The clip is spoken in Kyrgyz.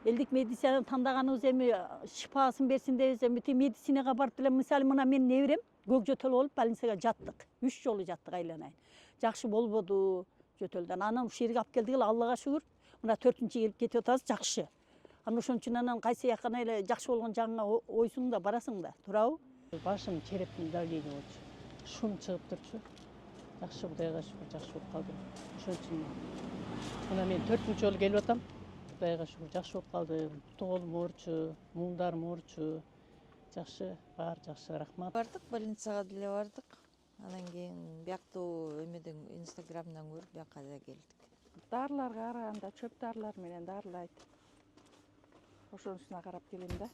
элдик медицинаны тандаганыбыз эми шифасын берсин дебиз, эми медицинага барып деле мисалы мына менин неберем көк жөтөл болуп больницага жаттык. 3 жолу жаттык айланайын. Жакшы болбоду жөтөлдөн. Анан ушул жерге алып келдик эле, Аллага шүгүр. Мына 4-чү келип кетип атабыз, жакшы. Анан ошон үчүн анан кайсы жаккана эле жакшы болгон жагыңа ойсуң да барасың да, туурабы? Башым черептин давление болчу. Шум чыгып турчу. Жакшы, Кудайга шүгүр, жакшы болуп калдым. Ошон үчүн мына мен 4-чү жолу келип атам. Кудайга шүгүр, жакшы болуп калдым. Тоолум оорчу, муңдарым оорчу. Жакшы, баары жакшы, рахмат. Бардык, больницага деле бардык. Анан кийин бияктуу эмеден инстаграмдан көрүп бияка да келдик. Дарыларга караганда чөп дарылар менен дарылайт. Ошонусуна карап келем да.